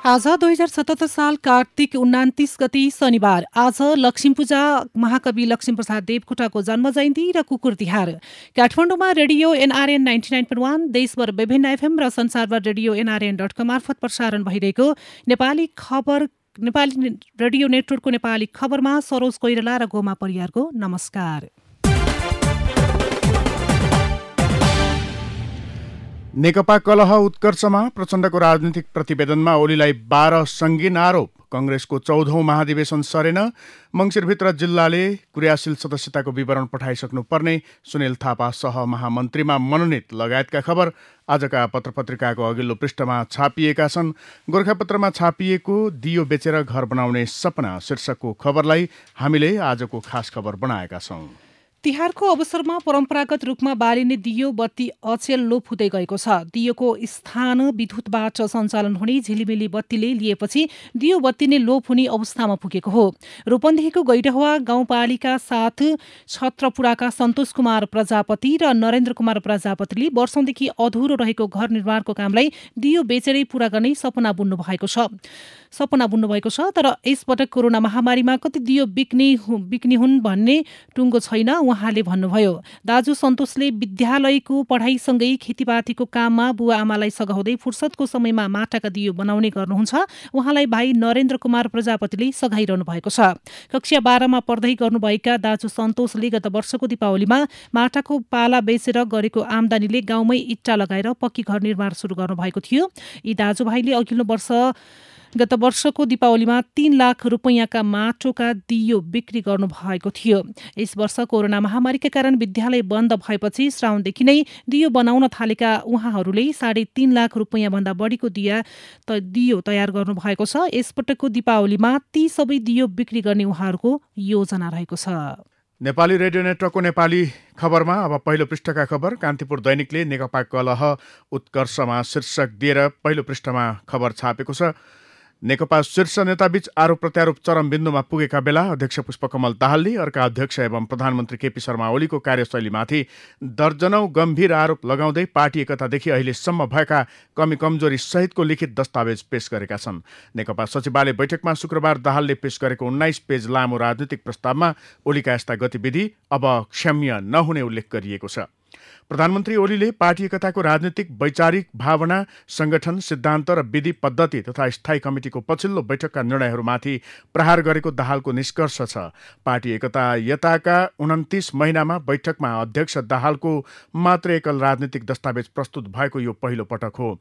आज 2077 साल कार्तिक 29 गति शनिबार। आज लक्ष्मीपूजा, महाकवि लक्ष्मीप्रसाद देवकोटाको जन्म जयन्ती र कुकुर तिहार। काठमाडौँमा रेडियो एनआरएन 99.1, देशभर विभिन्न एफएम र संसारभर रेडियो nrn.com मार्फत प्रसारण भइरहेको नेपाली रेडियो नेटवर्कको नेपाली खबरमा सरोज कोइराला र गोमा परियारको नमस्कार। नेकपा कलह उत्कर्षमा प्रचण्डको राजनीतिक प्रतिवेदनमा ओलीलाई 12 सङ्गीन आरोप। कंग्रेसको 14औं महाधिवेशन सरेन। मङ्सिरभित्र जिल्लाले क्रियाशील सदस्यताको विवरण पठाइसक्नुपर्ने। सुनिल थापा सहमहामन्त्रीमा मनोनित लगायतका खबर आजका पत्रपत्रिकाको अघिल्लो पृष्ठमा छापिएका छन्। गोरखापत्रमा छापिएको दियो बेचेर घर बनाउने सपना शीर्षकको खबरलाई हामीले आजको खास खबर बनाएका छौं। तिहारको अवसरमा परम्परागत रूपमा बालिने दियो बत्ती अचेल लोप हुँदै गएको छ। दियोको स्थान विद्युतबाट सञ्चालन हुने झिलिमिली बत्तीले लिएपछि दियो बत्ती नै लोप हुने अवस्थामा पुगेको हो। रूपन्देहीको गैरहवा गाउँपालिका साथ छत्रपुराका सन्तोष कुमार प्रजापति र नरेन्द्र कुमार प्रजापतिले वर्षौंदेखि अधुरो रहेको घर निर्माणको कामलाई दियो बेचेरै पूरा गर्ने सपना बुन्नु भएको छ। तर यसपटक कोरोना महामारीमा कति दियो बिक्ने हुन् भन्ने टुङ्गो छैन उहाँले भन्नुभयो। दाजु सन्तोषले विद्यालयको पढाइसँगै खेतीपातीको काममा बुवा आमालाई सघाउँदै फुर्सदको समयमा माटाका दियो बनाउने गर्नुहुन्छ। उहाँलाई भाइ नरेन्द्र कुमार प्रजापतिले सघाइरहनु भएको छ। कक्षा 12मा पढ्दै गर्नुभएका दाजु सन्तोषले गत वर्षको दीपावलीमा माटाको पाला बेचेर गरेको आम्दानीले गाउँमै इट्टा लगाएर पक्की घर निर्माण सुरु गर्नुभएको थियो। यी दाजुभाइले गत वर्षको दीपावलीमा 3 लाख रुपैयाँका माटोका दियो बिक्री गर्नुभएको थियो। यस वर्ष कोरोना महामारीका कारण विद्यालय बन्द भएपछि श्रावणदेखि नै दियो बनाउन थालेका उहाँहरूले 3.5 लाख रुपैयाँ भन्दा बढीको दियो तयार गर्नुभएको छ। यसपटकको दीपावलीमा ती सबै दियो बिक्री गर्ने उहाँहरूको योजना रहेको छ। नेपाली रेडियो नेटवर्कको नेपाली खबरमा अब पहिलो पृष्ठका खबर। कान्तिपुर दैनिकले नेकपा कलह उत्कर्षमा शीर्षक दिएर पहिलो पृष्ठमा खबर छापेको छ। नेकपा शीर्ष नेताबीच आरोप प्रत्यारोप चरम बिन्दुमा पुगेका बेला अध्यक्ष पुष्पकमल दाहालले अर्का अध्यक्ष एवं प्रधानमन्त्री केपी शर्मा ओलीको कार्यशैलीमाथि दर्जनौं गम्भीर आरोप लगाउँदै पार्टी एकतादेखि अहिलेसम्म भएका कमी कमजोरी सहितको लिखित दस्तावेज पेश गरेका छन्। नेकपा सचिवालय बैठकमा शुक्रबार दाहालले पेश गरेको 19 पेज लामो राजनीतिक प्रस्तावमा ओलीका यस्ता गतिविधि अब क्षम्य नहुने उल्लेख गरिएको छ। प्रधानमन्त्री ओलीले पार्टी एकताको राजनीतिक वैचारिक भावना, संगठन, सिद्धान्त र विधि पद्धति तथा स्थायी कमिटिको पछिल्लो बैठकका निर्णयहरूमाथि प्रहार गरेको दाहालको निष्कर्ष छ। पार्टी एकताका 29 महिनामा बैठकमा अध्यक्ष दाहालको मात्र एकल राजनीतिक दस्तावेज प्रस्तुत भएको यो पहिलो पटक हो।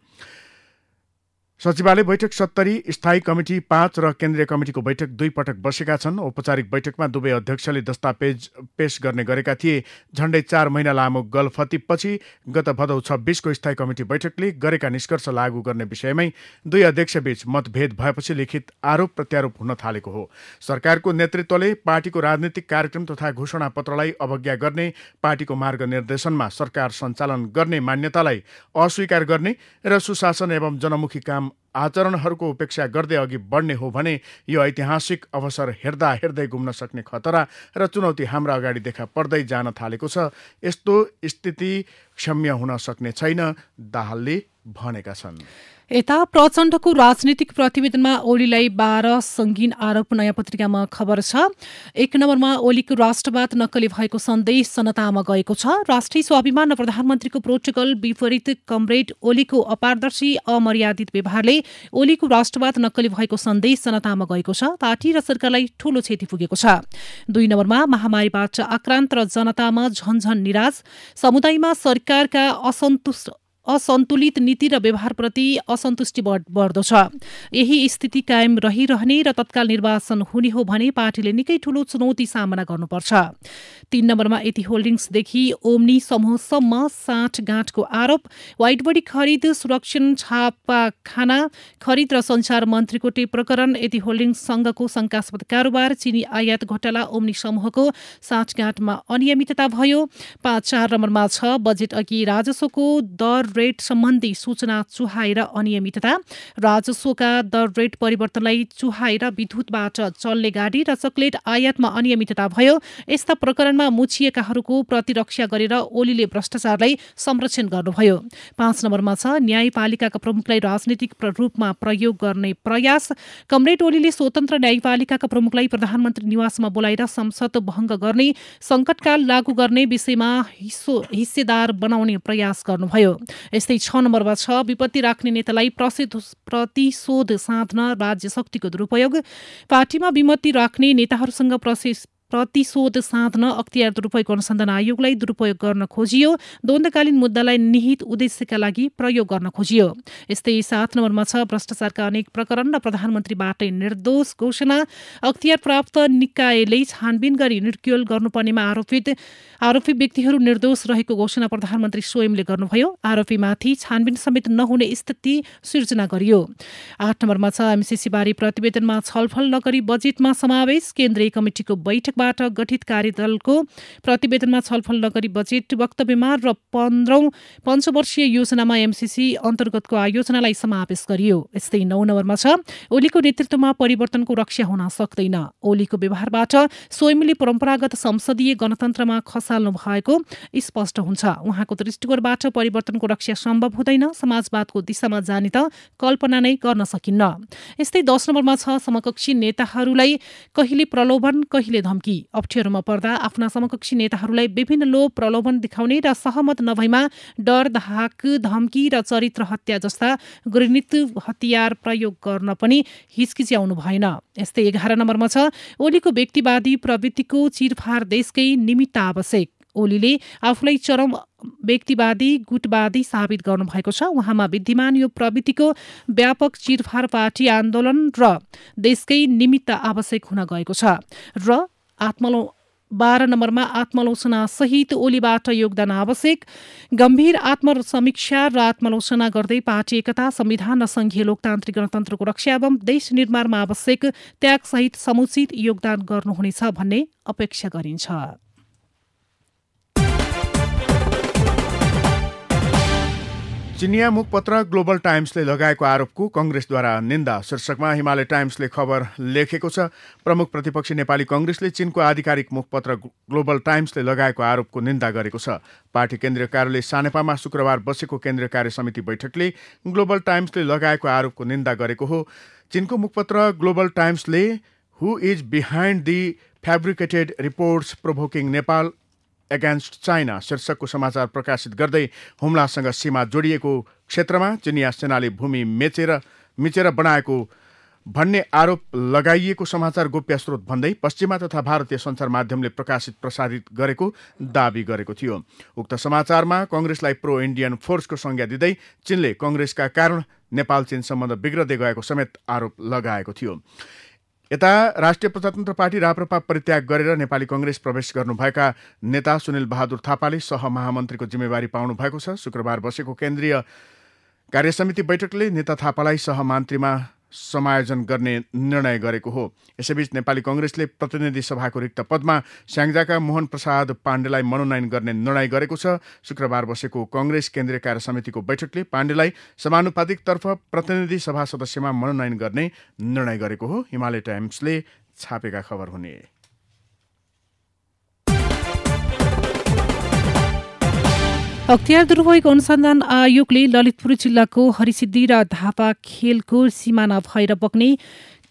सचिवालय बैठक 70, स्थायी कमिटी 5 र केन्द्रीय कमिटिको बैठक 2 पटक बसेका छन्। औपचारिक बैठकमा दुवै अध्यक्षले दस्तावेज पेश गर्ने गरेका थिए। झण्डै 4 महिना लामो गलफतीपछि गत भदौ 26 को स्थायी कमिटी बैठकले गरेका निष्कर्ष लागू गर्ने विषयमै दुई अध्यक्षबीच मतभेद भएपछि लिखित आरोप प्रत्यारोप हुन थालेको हो। सरकारको नेतृत्वले पार्टीको राजनीतिक कार्यक्रम तथा घोषणा पत्रलाई अवज्ञा गर्ने, पार्टीको मार्गनिर्देशनमा सरकार सञ्चालन गर्ने मान्यतालाई अस्वीकार गर्ने र सुशासन एवं जनमुखी काम आचरणहरूको उपेक्षा गर्दै अघि बढ्ने हो भने यो ऐतिहासिक अवसर हेर्दै गुम्न सक्ने खतरा र चुनौती हाम्रा अगाडि देखा पर्दै जान थालेको छ। यस्तो स्थिति क्षम्य हुन सक्ने छैन, दाहालले भनेका छन्। यता प्रचण्डको राजनीतिक प्रतिवेदनमा ओलीलाई 12 सङ्गीन आरोप नयाँ पत्रिकामा खबर छ। 1 नम्बरमा ओलीको राष्ट्रवाद नक्कली भएको सन्देश जनतामा गएको छ। राष्ट्रिय स्वाभिमान र प्रधानमन्त्रीको प्रोटोकल विपरीत कमरेड ओलीको अपारदर्शी अमर्यादित व्यवहारले ओलीको राष्ट्रवाद नक्कली भएको सन्देश जनतामा गएको छ। पार्टी र सरकारलाई ठूलो क्षति पुगेको छ। 2 नम्बरमा महामारीबाट आक्रान्त र जनतामा झन्झन निराश, समुदायमा सरकारका असन्तुलित नीति र व्यवहारप्रति असन्तुष्टि बढ्दो छ। यही स्थिति कायम रहिरहने र तत्काल निर्वाचन हुने हो भने पार्टीले निकै ठूलो चुनौती सामना गर्नुपर्छ। 3 नम्बरमा यति होल्डिङ्सदेखि ओम्नी समूहसम्म साँठगाँठको आरोप, वाइटबडी खरिद, सुरक्षण छापाखाना खरिद र सञ्चार मन्त्रीको प्रकरण, यति होल्डिङ्ससँगको शङ्कास्पद कारोबार, चिनी आयात घोटाला, ओम्नी समूहको साँठगाँठमा अनियमितता भयो। 4 नम्बरमा छ बजेट अघि राजस्वको दर रेट सम्बन्धी सूचना चुहाएर अनियमितता, राजस्वका दर रेट परिवर्तनलाई चुहाएर विद्युतबाट चल्ने गाडी र चकलेट आयातमा अनियमितता भयो। यस्ता प्रकरणमा मुछिएकाहरूको प्रतिरक्षा गरेर ओलीले भ्रष्टाचारलाई संरक्षण गर्नुभयो। 5 नम्बरमा छ न्यायपालिकाका प्रमुखलाई राजनीतिक रूपमा प्रयोग गर्ने प्रयास। कमरेड ओलीले स्वतन्त्र न्यायपालिकाका प्रमुखलाई प्रधानमन्त्री निवासमा बोलाएर संसद भङ्ग गर्ने, सङ्कटकाल लागू गर्ने विषयमा हिस्सेदार बनाउने प्रयास गर्नुभयो। यस्तै 6 नम्बरमा छ विपत्ति राख्ने नेतालाई प्रतिशोध साध्न राज्य शक्तिको दुरुपयोग। पार्टीमा विमति राख्ने नेताहरूसँग प्रतिशोध साध्न अख्तियार दुरुपयोग अनुसन्धान आयोगलाई दुरुपयोग गर्न खोजियो। द्वन्द्वकालीन मुद्दालाई निहित उद्देश्यका लागि प्रयोग गर्न खोजियो। यस्तै 7 नम्बरमा छ भ्रष्टाचारका अनेक प्रकरण र प्रधानमन्त्रीबाटै निर्दोष घोषणा। अख्तियार प्राप्त निकायले छानबिन गरी निर्क्युल गर्नुपर्नेमा आरोपी व्यक्तिहरू निर्दोष रहेको घोषणा प्रधानमन्त्री स्वयंले गर्नुभयो। आरोपीमाथि छानबिन समेत नहुने स्थिति सिर्जना गरियो। 8 नम्बरमा छ एमसीसी बारे प्रतिवेदनमा छलफल नगरी बजेटमा समावेश। केन्द्रीय कमिटिको बैठक गठित कार्यदलको प्रतिवेदनमा छलफल नगरी बजेट वक्तव्यमा र 15औं पञ्चवर्षीय योजनामा एमसीसी अन्तर्गतको आयोजनालाई समावेश गरियो। यस्तै 9 नम्बरमा छ ओलीको नेतृत्वमा परिवर्तनको रक्षा हुन सक्दैन। ओलीको व्यवहारबाट स्वयंले परम्परागत संसदीय गणतन्त्रमा खसाल्नु भएको स्पष्ट हुन्छ। उहाँको दृष्टिकोणबाट परिवर्तनको रक्षा सम्भव हुँदैन। समाजवादको दिशामा जाने त कल्पना नै गर्न सकिन्न। यस्तै 10 नम्बरमा छ समकक्षी नेताहरूलाई कहिले प्रलोभन कहिले धम्की। अप्ठ्यारोमा पर्दा आफ्ना समकक्षी नेताहरूलाई विभिन्न लोभ प्रलोभन देखाउने र सहमत नभएमा डर, धाक, धम्की र चरित्र हत्या जस्ता घृणित हतियार प्रयोग गर्न पनि हिचकिच्याउनु भएन। यस्तै 11 नम्बरमा छ ओलीको व्यक्तिवादी प्रवृत्तिको चिरफार देशकै निमित्त आवश्यक। ओलीले आफूलाई चरम व्यक्तिवादी गुटवादी साबित गर्नुभएको छ। उहाँमा विद्यमान यो प्रवृत्तिको व्यापक चिरफार पार्टी आन्दोलन र देशकै निमित्त आवश्यक हुन गएको छ। र 12 नम्बरमा आत्मलोचना सहित ओलीबाट योगदान आवश्यक। गम्भीर आत्मसमीक्षा र आत्मलोचना गर्दै पार्टी एकता, संविधान र संघीय लोकतान्त्रिक गणतन्त्रको रक्षा एवं देश निर्माणमा आवश्यक त्यागसहित समुचित योगदान गर्नुहुनेछ भन्ने अपेक्षा गरिन्छ। चिनिया मुखपत्र ग्लोबल टाइम्सले लगाएको आरोपको कङ्ग्रेसद्वारा निन्दा शीर्षकमा हिमालय टाइम्सले खबर लेखेको छ। प्रमुख प्रतिपक्षी नेपाली कङ्ग्रेसले चीनको आधिकारिक मुखपत्र ग्लोबल टाइम्सले लगाएको आरोपको निन्दा गरेको छ। पार्टी केन्द्रीय कार्यालय सानेपामा शुक्रबार बसेको केन्द्रीय कार्य समिति बैठकले ग्लोबल टाइम्सले लगाएको आरोपको निन्दा गरेको हो। चीनको मुखपत्र ग्लोबल टाइम्सले who is behind the fabricated reports provoking Nepal against China शीर्षकको समाचार प्रकाशित गर्दै हुम्लासँग सीमा जोडिएको क्षेत्रमा चिनिया सेनाले भूमि मिचेर बनाएको भन्ने आरोप लगाइएको समाचार गोप्य स्रोत भन्दै पश्चिमा तथा भारतीय सञ्चार माध्यमले प्रसारित गरेको दावी गरेको थियो। उक्त समाचारमा कङ्ग्रेसलाई प्रो इन्डियन फोर्सको संज्ञा दिँदै चीनले कङ्ग्रेसका कारण नेपाल चीन सम्बन्ध बिग्रदै गएको समेत आरोप लगाएको थियो। यता राष्ट्रिय प्रजातन्त्र पार्टी राप्रपा परित्याग गरेर नेपाली कङ्ग्रेस प्रवेश गर्नुभएका नेता सुनिल बहादुर थापाले सहमहामन्त्रीको जिम्मेवारी पाउनु भएको छ। शुक्रबार बसेको केन्द्रीय कार्यसमिति बैठकले नेता थापालाई सहमन्त्रीमा समायोजन गर्ने निर्णय गरेको हो। यसैबीच नेपाली कङ्ग्रेसले प्रतिनिधि सभाको रिक्त पदमा स्याङ्जाका मोहन प्रसाद पाण्डेलाई मनोनयन गर्ने निर्णय गरेको छ। शुक्रबार बसेको कङ्ग्रेस केन्द्रीय कार्य समितिको बैठकले पाण्डेलाई समानुपातिकतर्फ प्रतिनिधि सभा सदस्यमा मनोनयन गर्ने निर्णय गरेको हो। हिमालय टाइम्सले छापेका खबर हुने। अख्तियार दुरुपयोग अनुसन्धान आयोगले ललितपुर जिल्लाको हरिसिद्धि र धापा खेलको सिमाना भएर बग्ने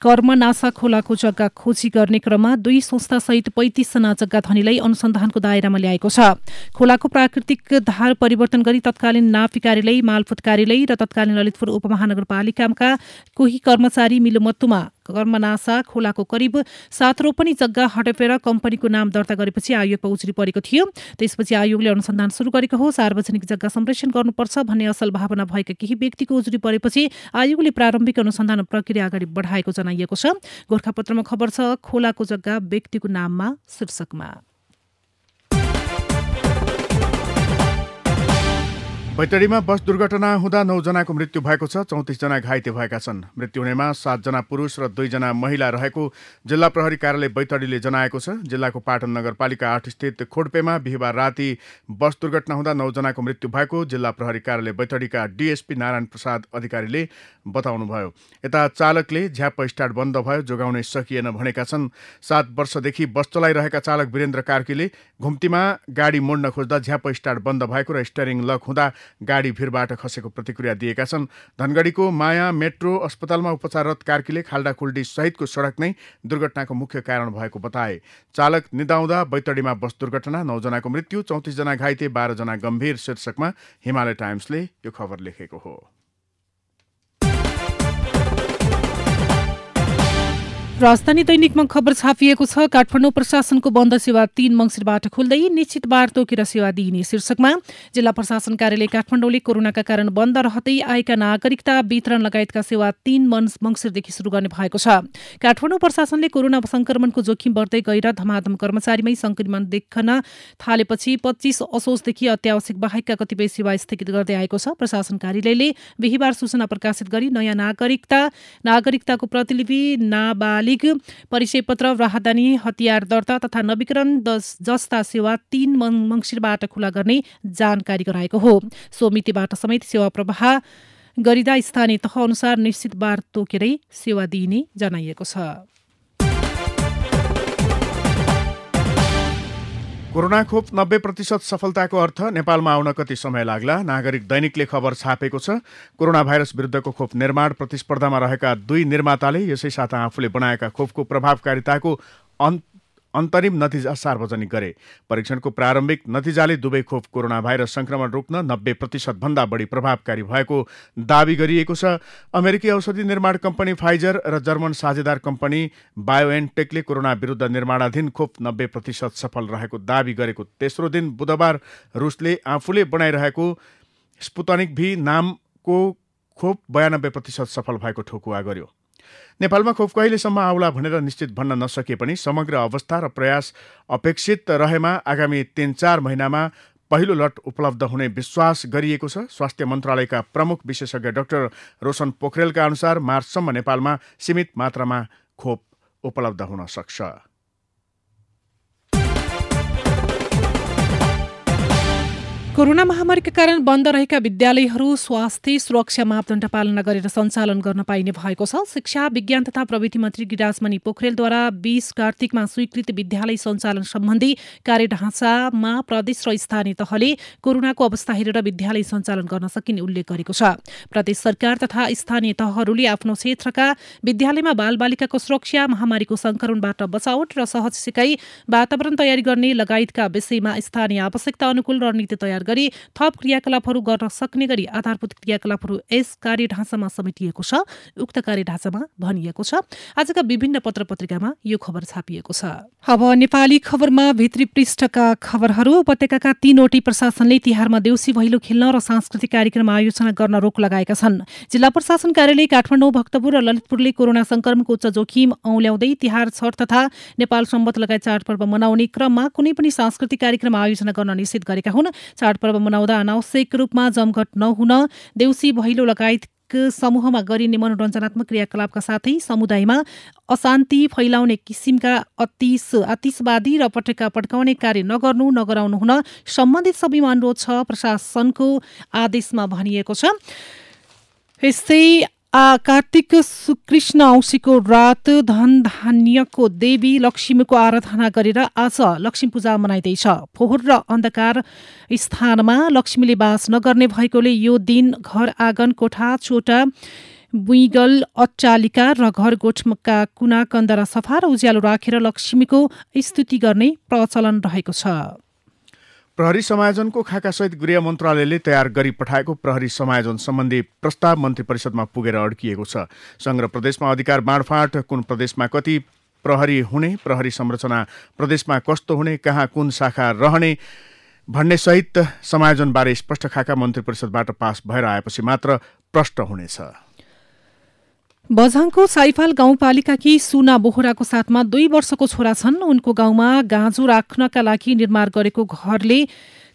कर्मनासा खोलाको जग्गा खोजी गर्ने क्रममा 2 संस्थासहित 35 जना जग्गा धनीलाई अनुसन्धानको दायरामा ल्याएको छ। खोलाको प्राकृतिक धार परिवर्तन गरी तत्कालीन नापी कार्यालय, मालपोत कार्यालय र तत्कालीन ललितपुर उपमहानगरपालिकाका कोही कर्मचारी मिलोमत्तुमा कर्मनासा खोलाको करिब 7 रोपनी जग्गा हडपेर कम्पनीको नाम दर्ता गरेपछि आयोगमा उजुरी परेको थियो। त्यसपछि आयोगले अनुसन्धान सुरु गरेको हो। सार्वजनिक जग्गा संरक्षण गर्नुपर्छ भन्ने असल भावना भएका केही व्यक्तिको उजुरी परेपछि आयोगले प्रारम्भिक अनुसन्धान प्रक्रिया अगाडि बढाएको जनाइएको छ। गोरखापत्रमा खबर छ, खोलाको जग्गा व्यक्तिको नाममा शीर्षकमा। बैतडीमा बस दुर्घटना हुँदा 9 जनाको मृत्यु भएको छ, 34 जना घाइते भएका छन्। मृत्यु हुनेमा 7 जना पुरुष र 2 जना महिला रहेको जिल्ला प्रहरी कार्यालय बैतडीले जनाएको छ। जिल्लाको पाटन नगरपालिका 8 स्थित खोडपेमा बिहिबार राति बस दुर्घटना हुँदा 9 जनाको मृत्यु भएको जिल्ला प्रहरी कार्यालय बैतडीका डीएसपी नारायण प्रसाद अधिकारीले बताउनुभयो। यता चालकले झ्याप्प स्टार्ट बन्द भयो, जोगाउनै सकिएन भनेका छन्। 7 वर्षदेखि बस चलाइरहेका चालक वीरेन्द्र कार्कीले घुम्तीमा गाडी मोड्न खोज्दा झ्याप्प स्टार्ट बन्द भएको र स्टियरिङ लक हुँदा गाडी भिरबाट खसेको प्रतिक्रिया दिएका छन्। धनगढीको माया मेट्रो अस्पतालमा उपचाररत कार्कीले खाल्डाखुल्डी सहितको सडक नै दुर्घटनाको मुख्य कारण भएको बताए। चालक निदाउँदा बैतडीमा बस दुर्घटना, 9 जनाको मृत्यु, 34 जना घाइते, 12 जना गम्भीर शीर्षकमा हिमालय टाइम्सले यो खबर लेखेको हो। राजधानी दैनिकमा खबर छापिएको छ। काठमाडौँ प्रशासनको बन्द सेवा 3 मङ्सिरबाट खुल्दै निश्चित बार तोकेर सेवा दिइने शीर्षकमा जिल्ला प्रशासन कार्यालय काठमाडौँले कोरोनाका कारण बन्द रहँदै आएका नागरिकता वितरण लगायतका सेवा 3 मङ्सिरदेखि सुरु गर्ने भएको छ। काठमाडौँ प्रशासनले कोरोना संक्रमणको जोखिम बढ्दै गएर धमाधम कर्मचारीमै संक्रमण देखन थालेपछि 25 असोजदेखि अत्यावश्यक बाहेकका कतिपय सेवा स्थगित गर्दै आएको छ। प्रशासन कार्यालयले बिहिबार सूचना प्रकाशित गरी नयाँ नागरिकताको प्रतिलिपि, नाबालिग परिचय पत्र, राहदानी, हतियार दर्ता तथा नवीकरण जस्ता सेवा 3 मङ्सिरबाट खुला गर्ने जानकारी गराएको हो। सो मितिबाट समेत सेवा प्रवाह गरिँदा स्थानीय तह अनुसार निश्चित बार तोकेरै सेवा दिइने जनाइएको छ। कोरोना खोप 90% सफलताको अर्थ नेपालमा आउन कति समय लाग्ला? नागरिक दैनिकले खबर छापेको छ। कोरोना भाइरस विरुद्धको खोप निर्माण प्रतिस्पर्धामा रहेका 2 निर्माताले यसै साथ आफूले बनाएका खोपको प्रभावकारिताको अन्तरिम नतिजा सार्वजनिक गरे। परीक्षणको प्रारम्भिक नतिजाले दुवै खोप कोरोना भाइरस संक्रमण रोक्न 90% भन्दा बढी प्रभावकारी भएको दावी गरिएको छ। अमेरिकी औषधि निर्माण कम्पनी फाइजर र जर्मन साझेदार कम्पनी बायोएनटेकले कोरोना विरुद्ध निर्माणाधीन खोप 90% सफल रहेको दावी गरेको तेस्रो दिन बुधबार रुसले आफूले बनाइरहेको स्पुतनिक भी नामको खोप 92% सफल भएको ठोकुवा गर्यो। नेपालमा खोप कहिलेसम्म आउला भनेर निश्चित भन्न नसके पनि समग्र अवस्था र प्रयास अपेक्षित रहेमा आगामी 3-4 महिनामा पहिलो लट उपलब्ध हुने विश्वास गरिएको छ। स्वास्थ्य मन्त्रालयका प्रमुख विशेषज्ञ डाक्टर रोशन पोखरेलका अनुसार मार्चसम्म नेपालमा सीमित मात्रामा खोप उपलब्ध हुन सक्छ। कोरोना महामारीका कारण बन्द रहेका विद्यालयहरू स्वास्थ्य सुरक्षा मापदण्ड पालना गरेर सञ्चालन गर्न पाइने भएको छ। शिक्षा, विज्ञान तथा प्रविधि मन्त्री गिरिराजमणि पोखरेलद्वारा 20 कार्तिकमा स्वीकृत विद्यालय सञ्चालन सम्बन्धी कार्यढाँचामा प्रदेश र स्थानीय तहले कोरोनाको अवस्था हेरेर विद्यालय सञ्चालन गर्न सकिने उल्लेख गरेको छ। प्रदेश सरकार तथा स्थानीय तहहरूले आफ्नो क्षेत्रका विद्यालयमा बालबालिकाको सुरक्षा, महामारीको संक्रमणबाट बचावट र सहज सिकाइ वातावरण तयारी गर्ने लगायतका विषयमा स्थानीय आवश्यकता अनुकूल रणनीति तयार गरी थप क्रियाकलापहरू गर्न सक्ने गरी आधारभूत क्रियाकलापहरू यस कार्यढाँचामा समेटिएको छ। उक्त कार्यढाँचामा भनिएको छ। आजका विभिन्न पत्र पत्रिकामा यो खबर छापिएको छ। अब नेपाली खबरमा भित्री पृष्ठका खबरहरू। उपत्यकाका 3वटै प्रशासनले तिहारमा देउसी भैलो खेल्न र सांस्कृतिक कार्यक्रम आयोजना गर्न रोक लगाएका छन्। जिल्ला प्रशासन कार्यालय काठमाडौँ, भक्तपुर र ललितपुरले कोरोना संक्रमणको उच्च जोखिम औल्याउँदै तिहार, छठ तथा नेपाल सम्वत लगायत चाडपर्व मनाउने क्रममा कुनै पनि सांस्कृतिक कार्यक्रम आयोजना गर्न निषेध गरेका हुन्। चाडपर्व मनाउँदा अनावश्यक रूपमा जमघट नहुन, देउसी भैलो लगायत समूहमा गरिने मनोरञ्जनात्मक क्रियाकलापका साथै समुदायमा अशान्ति फैलाउने किसिमका आतिशबादी र पटेका पड्काउने कार्य नगराउनु हुन सम्बन्धित सबैमा अनुरोध छ, प्रशासनको आदेशमा भनिएको छ। यस्तै कार्तिक कृष्ण औँसीको रात धन धान्यको देवी लक्ष्मीको आराधना गरेर आज लक्ष्मी पूजा मनाइँदैछ। फोहोर र अन्धकार स्थानमा लक्ष्मीले बास नगर्ने भएकोले यो दिन घर आँगन, कोठा, छोटा बुइगल, अट्टालिका र घर गोठका कुना कन्दरा सफा र उज्यालो राखेर लक्ष्मीको स्तुति गर्ने प्रचलन रहेको छ। प्रहरी समायोजनको खाकासहित गृह मन्त्रालयले तयार गरी पठाएको प्रहरी समायोजन सम्बन्धी प्रस्ताव मन्त्री परिषदमा पुगेर अड्किएको छ। संघ र प्रदेशमा अधिकार बाँडफाँड, कुन प्रदेशमा कति प्रहरी हुने, प्रहरी संरचना प्रदेशमा कस्तो हुने, कहाँ कुन शाखा रहने भन्ने सहित समायोजनबारे स्पष्ट खाका मन्त्री परिषदबाट पास भएर आएपछि मात्र प्रष्ट हुनेछ। बझाङको साइफाल गाउँपालिकाकी सुना बोहराको साथमा 2 वर्षको छोरा छन्। उनको गाउँमा गाँजो राख्नका लागि निर्माण गरेको घरले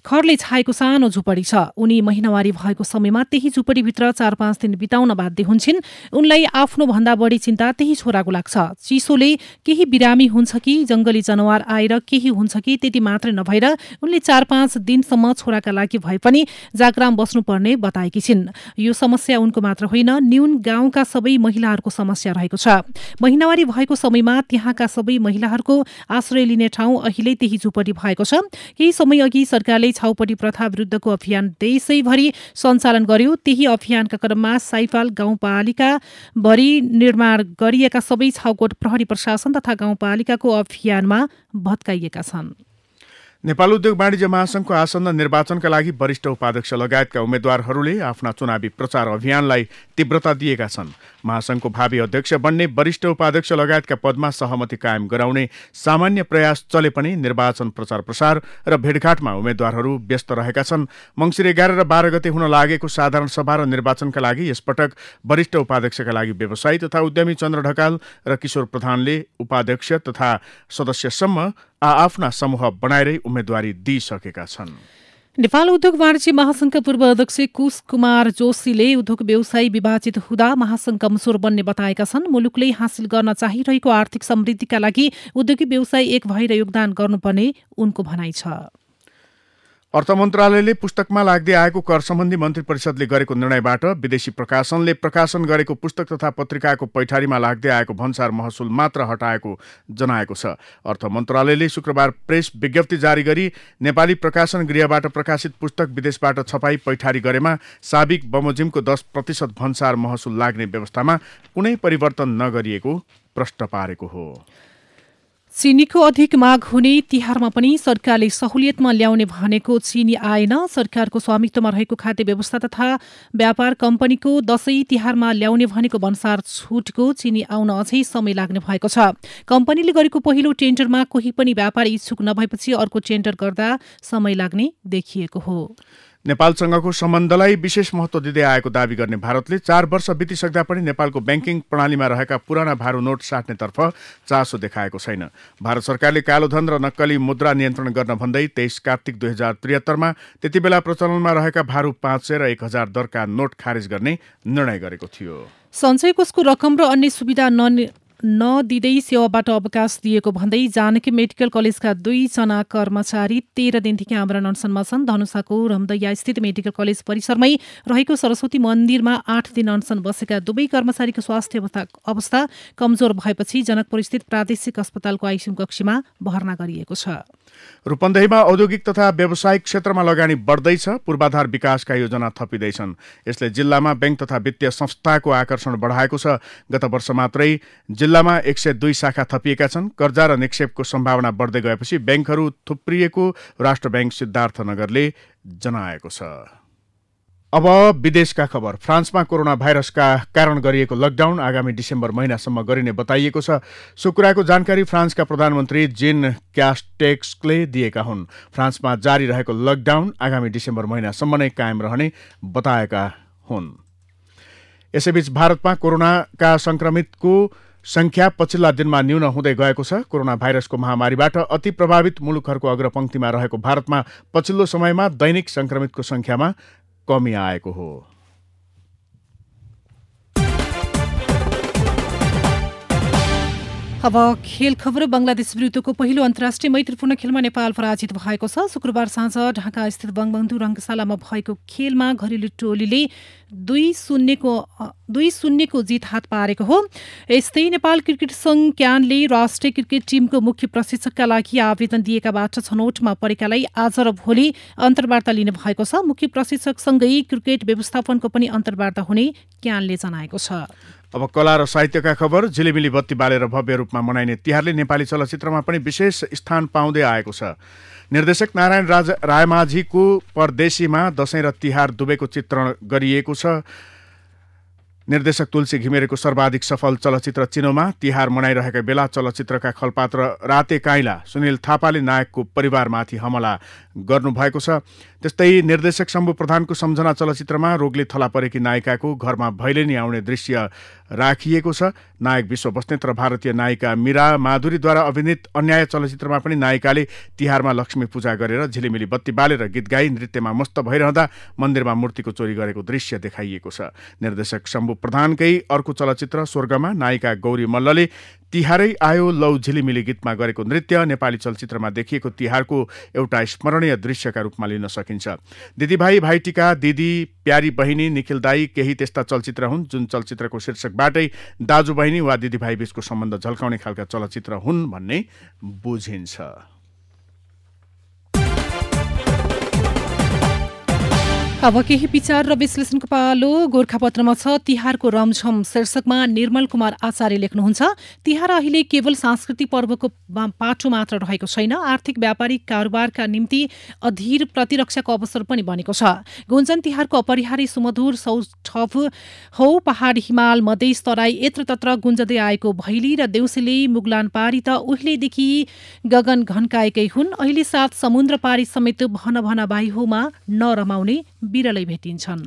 खरले छाएको सानो झुपडी छ। उनी महिनावारी भएको समयमा त्यही झुपडीभित्र 4-5 दिन बिताउन बाध्य हुन्छन्। उनलाई आफ्नो भन्दा बढी चिन्ता त्यही छोराको लाग्छ। चिसोले केही बिरामी हुन्छ कि जंगली जनावर आएर केही हुन्छ कि त्यति मात्रै नभएर उनले 4-5 दिनसम्म छोराका लागि भए पनि जागराम बस्नुपर्ने बताएकी छिन्। यो समस्या उनको मात्र होइन, न्यून गाउँका सबै महिलाहरूको समस्या रहेको छ। महिनावारी भएको समयमा त्यहाँका सबै महिलाहरूको आश्रय लिने ठाउँ अहिले त्यही झुपडी भएको छ। केही समय अघि सरकारले छाउपडी प्रथा विरुद्धको अभियान देशैभरि सञ्चालन गर्यो। त्यही अभियानका क्रममा साइपाल गाउँपालिका भरि निर्माण गरिएका सबै छाउकोट प्रहरी प्रशासन तथा गाउँपालिकाको अभियानमा भत्काइएका छन्। नेपाल उद्योग वाणिज्य महासंघको आसन्न निर्वाचनका लागि वरिष्ठ उपाध्यक्ष लगायतका उम्मेद्वारहरूले आफ्ना चुनावी प्रचार अभियानलाई तीव्रता दिएका छन्। महासंघको भावी अध्यक्ष बन्ने, वरिष्ठ उपाध्यक्ष लगायतका पदमा सहमति कायम गराउने सामान्य प्रयास चले पनि निर्वाचन प्रचार प्रसार र भेटघाटमा उम्मेद्वारहरू व्यस्त रहेका छन्। मङ्सिर 11 र 12 गते हुन लागेको साधारण सभा र निर्वाचनका लागि यसपटक वरिष्ठ उपाध्यक्षका लागि व्यवसायी तथा उद्यमी चन्द्र ढकाल र किशोर प्रधानले उपाध्यक्ष तथा सदस्यसम्म आफ्ना समूह बनाएरै उम्मेदवारी दिइसकेका छन्। नेपाल उद्योग वाणिज्य महासंघका पूर्व अध्यक्ष कुश कुमार जोशीले उद्योग व्यवसाय विभाजित हुँदा महासंघ कमजोर बन्ने बताएका छन्। मुलुकले हासिल गर्न चाहिरहेको आर्थिक समृद्धिका लागि उद्योगी व्यवसाय एक भएर योगदान गर्नुपर्ने उनको भनाइ छ। अर्थ मन्त्रालयले पुस्तकमा लाग्दै आएको कर सम्बन्धी मन्त्री परिषदले गरेको निर्णयबाट विदेशी प्रकाशनले प्रकाशन गरेको पुस्तक तथा पत्रिकाको पैठारीमा लाग्दै आएको भन्सार महसुल मात्र हटाएको जनाएको छ। अर्थ मन्त्रालयले शुक्रबार प्रेस विज्ञप्ति जारी गरी नेपाली प्रकाशन गृहबाट प्रकाशित पुस्तक विदेशबाट छपाई पैठारी गरेमा साबिक बमोजिमको 10% भन्सार महसुल लाग्ने व्यवस्थामा कुनै परिवर्तन नगरिएको प्रश्न पारेको हो। चिनीको अधिक माग हुने तिहारमा पनि सरकारले सहुलियतमा ल्याउने भनेको चिनी आएन। सरकारको स्वामित्वमा रहेको खाद्य व्यवस्था तथा व्यापार कम्पनीको दशैं तिहारमा ल्याउने भनेको भन्सार छुटको चिनी आउन अझै समय लाग्ने भएको छ। कम्पनीले गरेको पहिलो टेन्डरमा कोही पनि व्यापारी इच्छुक नभएपछि अर्को टेन्डर गर्दा समय लाग्ने देखिएको हो। नेपालसँगको सम्बन्धलाई विशेष महत्त्व दिँदै आएको दावी गर्ने भारतले 4 वर्ष बितिसक्दा पनि नेपालको ब्याङ्किङ प्रणालीमा रहेका पुराना भारू नोट साट्नेतर्फ चासो देखाएको छैन। भारत सरकारले कालोधन र नक्कली मुद्रा नियन्त्रण गर्न भन्दै 23 कार्तिक 2073 मा त्यति बेला प्रचलनमा रहेका भारू 500 र 1000 दरका नोट खारेज गर्ने निर्णय गरेको थियो। सञ्चय कोषको रकम र अन्य सुविधा नदिँदै सेवाबाट अवकाश दिएको भन्दै जानकी मेडिकल कलेजका 2 जना कर्मचारी 13 दिनदेखि आमरण अनसनमा छन्। धनुषाको रमदैया स्थित मेडिकल कलेज परिसरमै रहेको सरस्वती मन्दिरमा 8 दिन अनसन बसेका दुवै कर्मचारीको स्वास्थ्य अवस्था कमजोर भएपछि जनकपुर स्थित प्रादेशिक अस्पतालको आइसियु कक्षमा भर्ना गरिएको छ। रूपन्देहीमा औद्योगिक तथा व्यावसायिक क्षेत्रमा लगानी बढ्दैछ। पूर्वाधार विकासका योजना थपिँदैछन्। यसले जिल्लामा बैंक तथा वित्तीय संस्थाको आकर्षण बढाएको छ। गत वर्ष मात्रै जिल्लामा 102 शाखा थपिएका छन्। कर्जा र निक्षेपको सम्भावना बढ्दै गएपछि बैंकहरू थुप्रिएको राष्ट्र बैंक सिद्धार्थनगरले जनाएको छ। अब विदेशका खबर। फ्रान्समा कोरोना भाइरसका कारण गरिएको लकडाउन आगामी डिसेम्बर महिनासम्म गरिने बताइएको छ। शुक्रबारको जानकारी फ्रान्सका प्रधानमन्त्री जीन क्यास्टेक्सले दिएका हुन्। फ्रान्समा जारी रहेको लकडाउन आगामी डिसेम्बर महिनासम्म नै कायम रहने बताएका हुन्। यसैबीच भारतमा कोरोनाका संक्रमितको संख्या पछिल्ला दिनमा न्यून हुँदै गएको छ। कोरोना भाइरसको महामारीबाट अति प्रभावित मुलुकहरूको अग्रपंक्तिमा रहेको भारतमा पछिल्लो समयमा दैनिक संक्रमितको संख्यामा कमी आएको हो। अब खेल खबर। बंगलादेश विरुद्धको पहिलो अन्तर्राष्ट्रिय मैत्रीपूर्ण खेलमा नेपाल पराजित भएको छ। शुक्रबार साँझ ढाका स्थित बंगबन्धु रङ्गशालामा भएको खेलमा घरेलु टोलीले 2-0 को जित हात पारेको हो। यस्तै नेपाल क्रिकेट संघ क्यानले राष्ट्रिय क्रिकेट टिमको मुख्य प्रशिक्षकका लागि आवेदन दिएकाबाट छनौटमा परेकालाई आज र भोलि अन्तर्वार्ता लिने भएको छ। मुख्य प्रशिक्षकसँगै क्रिकेट व्यवस्थापनको पनि अन्तर्वार्ता हुने क्यानले जनाएको छ। अब कला र साहित्यका खबर। झिलिमिली बत्ती बालेर भव्य रूपमा मनाइने तिहारले नेपाली चलचित्रमा पनि विशेष स्थान पाउँदै आएको छ। निर्देशक नारायण रायमाझीको परदेशीमा दशैं र तिहार दुवैको चित्रण गरिएको छ। निर्देशक तुलसी घिमिरेको सर्वाधिक सफल चलचित्र चिनोमा तिहार मनाइरहेका बेला चलचित्रका खलपात्र राते काइला सुनिल थापाले नायकको परिवारमाथि हमला गर्नुभएको छ। त्यस्तै निर्देशक शम्भु प्रधानको सम्झना चलचित्रमा रोगले थला परेकी नायिकाको घरमा भैलेनी आउने दृश्य राखिएको छ। नायक विश्व बस्नेत र भारतीय नायिका मीरा माधुरीद्वारा अभिनीत अन्याय चलचित्रमा पनि नायिकाले तिहारमा लक्ष्मी पूजा गरेर झिलिमिली बत्ती बालेर गीत गाई नृत्यमा मस्त भइरहँदा मन्दिरमा मूर्तिको चोरी गरेको दृश्य देखाइएको छ। निर्देशक शम्भु प्रधानकै अर्को चलचित्र स्वर्गमा नायिका गौरी मल्लले तिहारै आयो लौ झिलिमिली गीतमा गरेको नृत्य नेपाली चलचित्रमा देखिएको तिहारको एउटा स्मरणीय दृश्यका रूपमा लिन सकिन्छ। दिदीभाइ भाइटिका, दिदी, प्यारी बहिनी, निखिल दाई केही त्यस्ता चलचित्र हुन् जुन चलचित्रको शीर्षकबाटै दाजु बहिनी वा दिदीभाइ बीचको सम्बन्ध झल्काउने खालका चलचित्र हुन् भन्ने बुझिन्छ। अब केही विचार र विश्लेषणको पालो गोर्खापत्रमा छ। तिहारको रमझम शीर्षकमा निर्मल कुमार आचार्य लेख्नुहुन्छ, तिहार अहिले केवल सांस्कृतिक पर्वको पाटो मात्र रहेको छैन, आर्थिक व्यापारिक कारोबारका निम्ति अधीर प्रतिरक्षाको अवसर पनि बनेको छ। गुन्जन तिहारको अपरिहार्य सुमधुर सौठव हो। पहाड, हिमाल, मधेस, तराई यत्रतत्र गुन्जदै आएको भैली र देउसीले मुगलान पारी त उहिलेदेखि गगन घन्काएकै हुन्। अहिले साथ समुद्र पारी समेत भन भन बाइहोमा नरमाउने बिरलै भेटिन्छन्।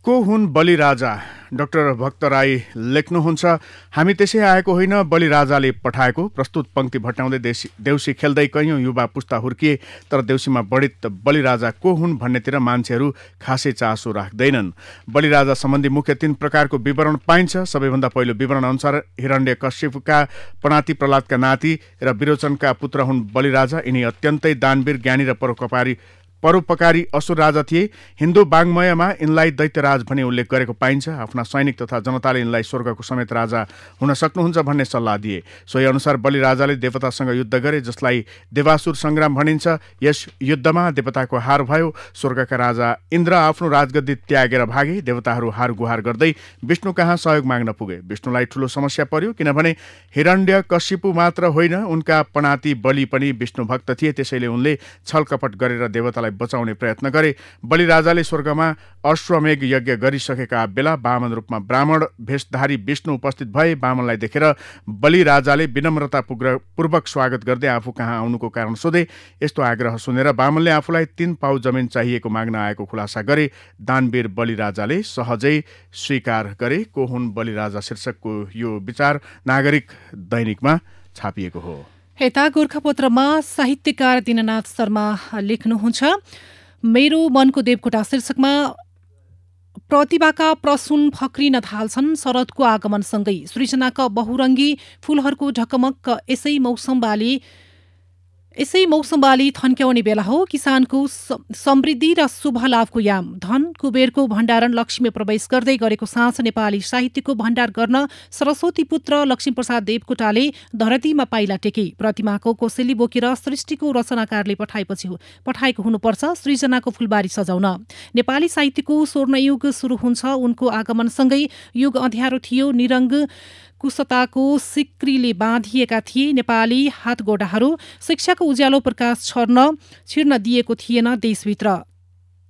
को हुन् बलिराजा? डाक्टर भक्त राई लेख्नुहुन्छ, हामी त्यसै आएको होइन, बलिराजाले पठाएको। प्रस्तुत पङ्क्ति भट्टाउँदै देउसी खेल्दै कैयौँ युवा पुस्ता हुर्किए, तर देउसीमा बढित बलिराजा को हुन् भन्नेतिर मान्छेहरू खासै चासो राख्दैनन्। बलिराजा सम्बन्धी मुख्य 3 प्रकारको विवरण पाइन्छ। सबैभन्दा पहिलो विवरण अनुसार हिरण्यकश्यपका पनाति प्रहलादका नाति र विरोचनका पुत्र हुन् बलिराजा। यिनी अत्यन्तै दानवीर, ज्ञानी र परोपकारी असुर राजा थिए। हिन्दू वाङ्मयमा यिनलाई दैत्यराज भनी उल्लेख गरेको पाइन्छ। आफ्ना सैनिक तथा जनताले यिनलाई स्वर्गको समेत राजा हुन सक्नुहुन्छ भन्ने सल्लाह दिए। सोही अनुसार बलिराजाले देवतासँग युद्ध गरे, जसलाई देवासुर सङ्ग्राम भनिन्छ। यस युद्धमा देवताको हार भयो। स्वर्गका राजा इन्द्र आफ्नो राजगद्दी त्यागेर भागे। देवताहरू हार गुहार गर्दै विष्णु कहाँ सहयोग माग्न पुगे। विष्णुलाई ठूलो समस्या पर्यो, किनभने हिरण्यकशिपु मात्र होइन, उनका पनाति बलि पनि विष्णु भक्त थिए। त्यसैले उनले छलकपट गरेर देवतालाई बचाउने प्रयत्न गरे। बलिराजाले स्वर्गमा अश्वमेघ यज्ञ गरिसकेका बेला वामन रूपमा ब्राह्मण भेषधारी विष्णु उपस्थित भए। वामनलाई देखेर बलिराजाले विनम्रतापूर्वक स्वागत गर्दै आफू कहाँ आउनुको कारण सोधे। यस्तो आग्रह सुनेर वामनले आफूलाई 3 पाउ जमिन चाहिएको माग्न आएको खुलासा गरे। दानवीर बलिराजाले सहजै स्वीकार गरे। को हुन् बलिराजा शीर्षकको यो विचार नागरिक दैनिकमा छापिएको हो। यता गोर्खापत्रमा साहित्यकार दिननाथ शर्मा लेख्नुहुन्छ, मेरो मनको देवकोटा शीर्षकमा प्रतिभाका प्रसून फक्रिन थाल्छन् शरदको आगमनसँगै। सृजनाका बहुरङ्गी फूलहरूको ढकमक्क यसै मौसम बाली थन्क्याउने बेला हो। किसानको समृद्धि र शुभ लाभको याम। धन कुबेरको भण्डारण लक्ष्मी प्रवेश गर्दै गरेको साँझ नेपाली साहित्यको भण्डार गर्न सरस्वती पुत्र लक्ष्मीप्रसाद देवकोटाले धरतीमा पाइला टेके। प्रतिमाको कोसेली बोकेर सृष्टिको रचनाकारले पठाएको हुनुपर्छ सृजनाको फुलबारी सजाउन। नेपाली साहित्यको स्वर्णयुग सुरु हुन्छ उनको आगमनसँगै। युग अँध्यारो थियो, निरङ्ग कुशताको सिक्रीले बाँधिएका थिए नेपाली हातगोडाहरू। शिक्षाको उज्यालो प्रकाश छिर्न दिएको थिएन देशभित्र।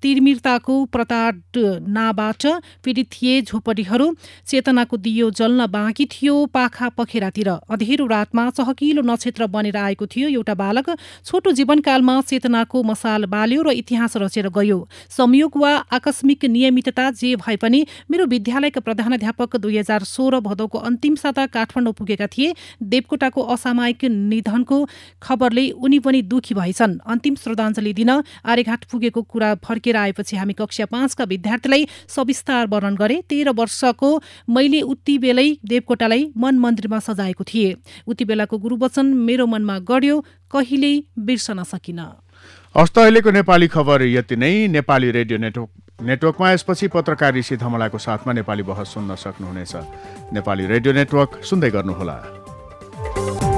तिर्मिरताको प्रताडनाबाट पीडित थिए झोपडीहरू। चेतनाको दियो जल्न बाँकी थियो पाखा पखेरातिर। अँधेरो रातमा चहकिलो नक्षत्र बनेर आएको थियो एउटा बालक। छोटो जीवनकालमा चेतनाको मसाल बाल्यो र इतिहास रचेर गयो। संयोग वा आकस्मिक नियमितता जे भए पनि मेरो विद्यालयका प्रधानाध्यापक 2016 भदौको अन्तिम साता काठमाडौँ पुगेका थिए। देवकोटाको असामयिक निधनको खबरले उनी पनि दुखी भएछन्। अन्तिम श्रद्धाञ्जली दिन आर्यघाट पुगेको कुरा फर्के आएपछि हामी कक्षा 5 का विद्यार्थीलाई सविस्तार वर्णन गरे। 13 वर्षको मैले उति बेलै देवकोटालाई मन मन्दिरमा सजाएको थिए। उति बेलाको गुरुवचन मेरो मनमा गढ्यो, कहिल्यै बिर्सन सकिन। हस्त अहिलेको नेपाली खबर यति नै। नेपाली रेडियो नेटवर्कमा यसपछि पत्रकार ऋषि धमलाको साथमा नेपाली बहस सुन्न सक्नुहुनेछ। नेपाली रेडियो नेटवर्क सुन्दै गर्नुहोला।